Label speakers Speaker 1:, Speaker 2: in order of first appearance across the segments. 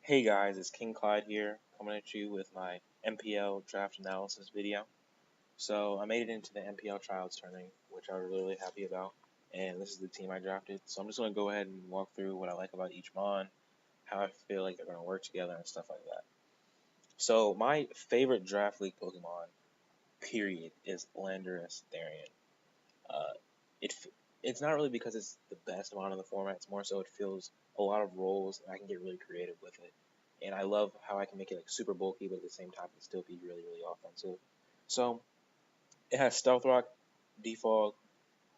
Speaker 1: Hey guys, it's King Clyde here, coming at you with my NPL Draft Analysis video. So I made it into the NPL Trials tourney, which I was really happy about, and this is the team I drafted. So I'm just going to go ahead and walk through what I like about each mon, how I feel like they're going to work together, and stuff like that. So my favorite Draft League Pokemon, period, is Landorus Therian. Uh, it it's not really because it's the best mon in the format. It's more so it fills a lot of roles, and I can get really creative with it. And I love how I can make it like super bulky, but at the same time it still be really, really offensive. So it has Stealth Rock, Defog,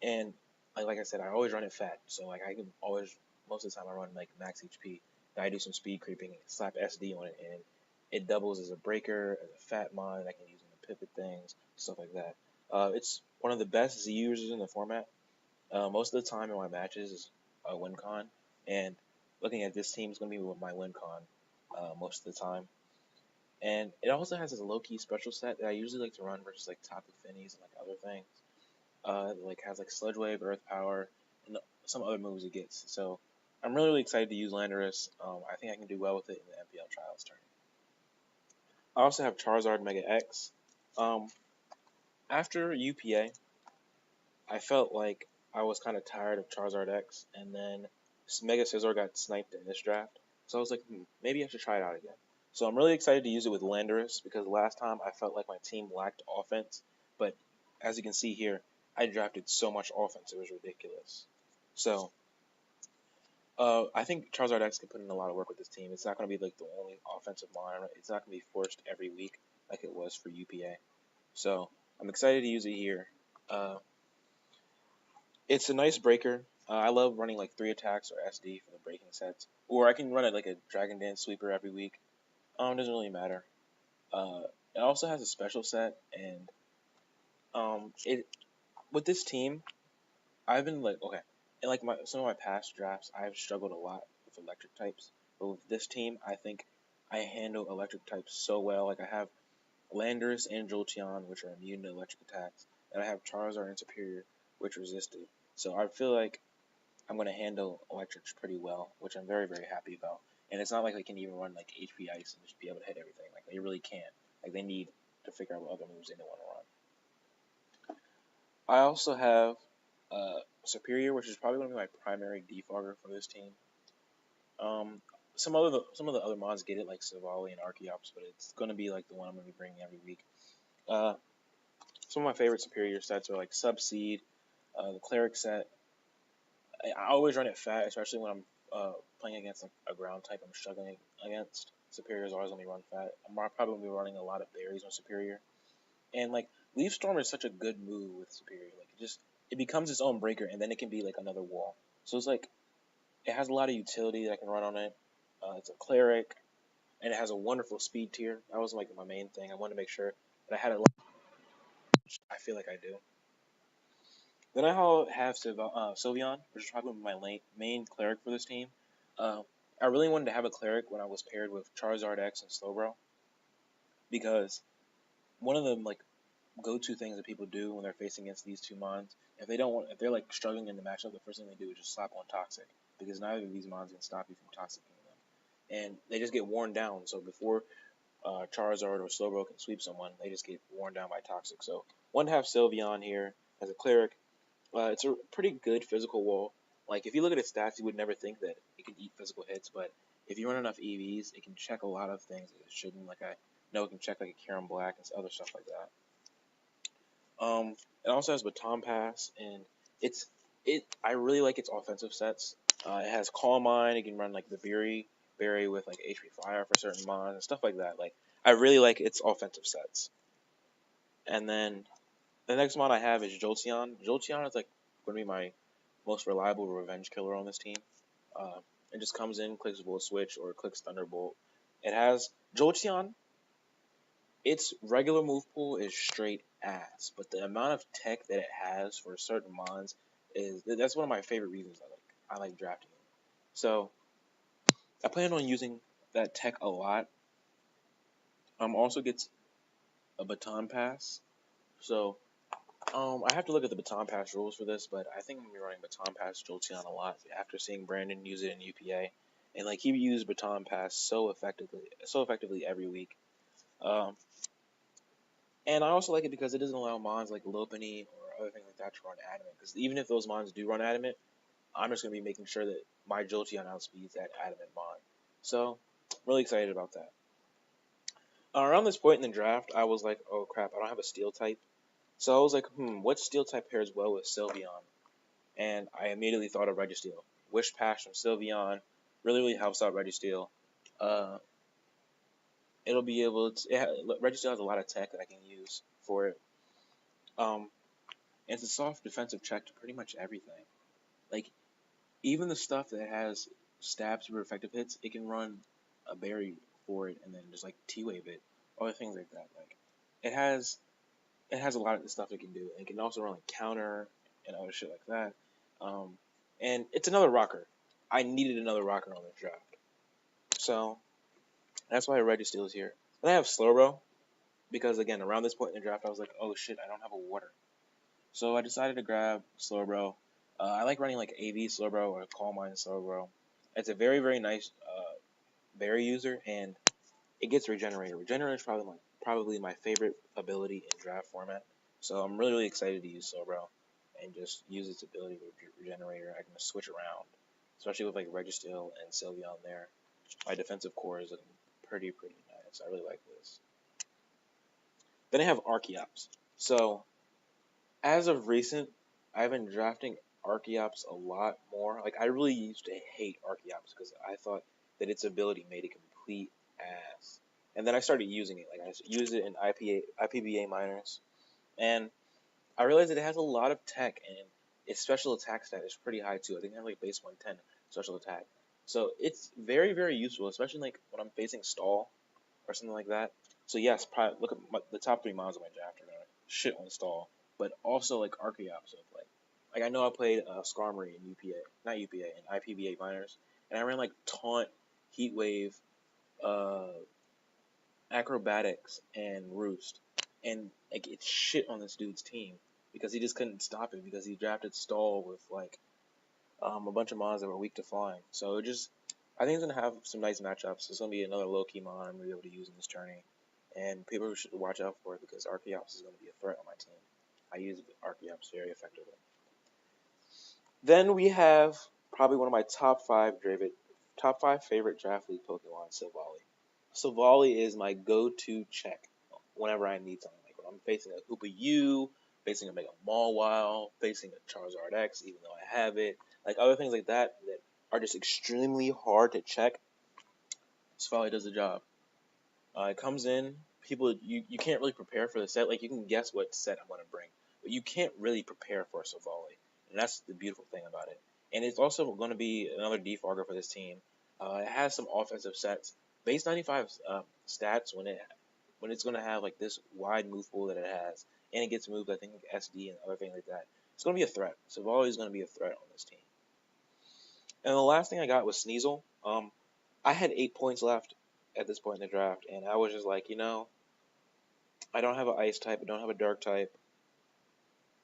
Speaker 1: and like I said, I always run it fat. So like I can always most of the time I run like max HP. And I do some speed creeping, slap SD on it, and it doubles as a breaker, as a fat mon. I can use it to pivot things, stuff like that. It's one of the best Z users in the format. Most of the time in my matches is a win con, and looking at this team is going to be my win con most of the time. And it also has this low key special set that I usually like to run versus like Tapu Finis and like other things. Like has like Sludge Wave, Earth Power, and some other moves it gets. So I'm really, really excited to use Landorus. I think I can do well with it in the NPL Trials tournament. I also have Charizard Mega X. Um, After UPA, I felt like I was kind of tired of Charizard X, and then Mega Scizor got sniped in this draft. So I was like, maybe I should try it out again. So I'm really excited to use it with Landorus because last time I felt like my team lacked offense, but as you can see here, I drafted so much offense, it was ridiculous. So I think Charizard X can put in a lot of work with this team. It's not going to be like the only offensive line. It's not going to be forced every week like it was for UPA. So I'm excited to use it here. Uh, it's a nice breaker. I love running like 3 attacks or SD for the breaking sets, or I can run it like a Dragon Dance sweeper every week. It doesn't really matter. Uh, it also has a special set, and it with this team, I've been like okay, in like some of my past drafts, I've struggled a lot with electric types, but with this team, I think I handle electric types so well. Like I have Landorus and Jolteon, which are immune to electric attacks, and I have Charizard and Superior, which resisted. So I feel like I'm going to handle electrics pretty well, which I'm very, very happy about. And it's not like they can even run like HP Ice and just be able to hit everything. Like they really can't. Like they need to figure out what other moves they want to run. I also have Superior, which is probably going to be my primary defogger for this team. Some of the other mods get it like Savali and Archeops, but it's going to be like the one I'm going to be bringing every week. Uh, some of my favorite Superior sets are like Subseed, the Cleric set. I always run it fat, especially when I'm playing against like a ground type I'm struggling against. Superior is always going to be run fat. I'm probably going to be running a lot of berries on Superior. And like Leaf Storm is such a good move with Superior. Like it becomes its own breaker, and then it can be like another wall. So it's like it has a lot of utility that I can run on it. It's a cleric, and it has a wonderful speed tier. That was like my main thing. I wanted to make sure that I had a lot. I feel like I do. Then I have Sylveon, which is probably my main cleric for this team. Uh, I really wanted to have a cleric when I was paired with Charizard X and Slowbro, because one of the like go-to things that people do when they're facing against these two mons, if they're like struggling in the matchup, the first thing they do is just slap on Toxic, because neither of these mons can stop you from Toxicking them, and they just get worn down. So before Charizard or Slowbro can sweep someone, they just get worn down by Toxic. So one to have Sylveon here as a cleric. It's a pretty good physical wall. Like if you look at its stats, you would never think that it can eat physical hits, but if you run enough EVs, it can check a lot of things that it shouldn't. Like I know it can check like a Karen Black and other stuff like that. It also has Baton Pass, and I really like its offensive sets. It has Calm Mind. It can run like the Berry with like HP Fire for certain mons and stuff like that. Like I really like its offensive sets. And then the next mod I have is Jolteon. Jolteon is like going to be my most reliable revenge killer on this team. It just comes in, clicks Volt Switch, or clicks Thunderbolt. It has Jolteon. Its regular move pool is straight ass, but the amount of tech that it has for certain mons that's one of my favorite reasons I like drafting it. So I plan on using that tech a lot. Also gets a Baton Pass. So I have to look at the Baton Pass rules for this, but I think I'm going to be running Baton Pass Jolteon a lot after seeing Brandon use it in UPA. and like he used baton pass so effectively every week. Um, and I also like it because it doesn't allow mons like Lopunny or other things like that to run adamant. Because even if those mons do run adamant, I'm just gonna be making sure that my Jolteon outspeeds that adamant mon. So, really excited about that. Around this point in the draft, I was like, oh crap, I don't have a steel type. So I was like, what steel type pairs well with Sylveon? And I immediately thought of Registeel. Wish Pass from Sylveon really helps out Registeel. Uh, it'll be able to. Registeel has a lot of tech that I can use for it. Um, and it's a soft defensive check to pretty much everything. Like even the stuff that has stab super effective hits, it can run a berry for it and then just like T-wave it, other things like that. Like it has a lot of the stuff it can do. And it can also run like counter and other shit like that. Um, and it's another rocker. I needed another rocker on this draft. So that's why Registeel is here. Then I have Slowbro, because again, around this point in the draft, I was like, oh shit, I don't have a water. So I decided to grab Slowbro. I like running like AV Slowbro or Calm Mind Slowbro. It's a very nice berry user, and it gets Regenerator. Regenerator is probably my favorite ability in draft format. So I'm really excited to use Slowbro and just use its ability with Regenerator. I can just switch around, especially with like Registeel and Sylveon there. My defensive core is looking pretty nice. I really like this. Then I have Archeops. So as of recent, I've been drafting Archeops a lot more. Like I really used to hate Archeops because I thought that its ability made it complete ass. And then I started using it. Like I used it in IPBA minors, and I realized that it has a lot of tech, and its special attack stat is pretty high too. I think it has like base 110 special attack. So it's very useful, especially like when I'm facing stall or something like that. So yes, look at the top 3 mons of my draft are gonna shit on stall, but also like Archeops. So like I know I played Skarmory in not UPA, in IPBA minors, and I ran like Taunt, Heat Wave, uh, Acrobatics, and Roost, and like it's shit on this dude's team because he just couldn't stop it because he drafted Stall with like a bunch of mons that were weak to flying. So I think it's gonna have some nice matchups. It's gonna be another low key mon I'm gonna be able to use in this tourney, and people should watch out for it because Archeops is gonna be a threat on my team. I use Archeops very effectively. Then we have probably one of my top five favorite draft league Pokemon, Silvally. Silvally is my go-to check whenever I need something. Like when I'm facing a Hoopa U, facing a Mega Mawile, facing a Charizard X, even though I have it, like other things like that that are just extremely hard to check. Silvally does the job. It comes in, you can't really prepare for the set. Like you can guess what set I'm going to bring, but you can't really prepare for Silvally, and that's the beautiful thing about it. And it's also going to be another defogger for this team. It has some offensive sets, base 95 stats when it's going to have like this wide move pool that it has, and it gets moved I think like SD and other things like that. It's going to be a threat. Silvally is going to be a threat on this team. And the last thing I got was Sneasel. I had 8 points left at this point in the draft, and I was just like, I don't have an ice type, I don't have a dark type.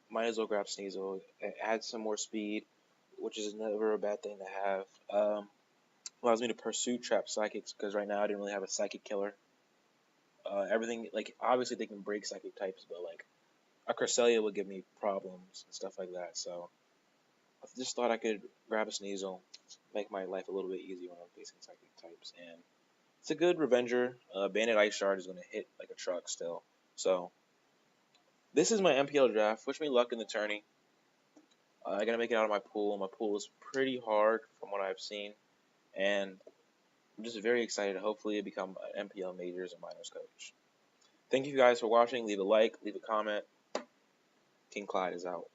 Speaker 1: Might as well grab Sneasel. It adds some more speed, which is never a bad thing to have. Allows me to pursue trap psychics because right now I didn't really have a psychic killer. Everything like obviously they can break psychic types, but like a Cresselia would give me problems and stuff like that. So I just thought I could grab a Sneasel, make my life a little bit easier when I'm facing psychic types, and it's a good Revenger. Bandit Ice Shard is going to hit like a truck still. So this is my NPL draft. Wish me luck in the tourney. I got to make it out of my pool. My pool is pretty hard from what I've seen, and I'm just very excited to hopefully become an NPL Majors and Minors coach. Thank you guys for watching. Leave a like, leave a comment. King Clyde is out.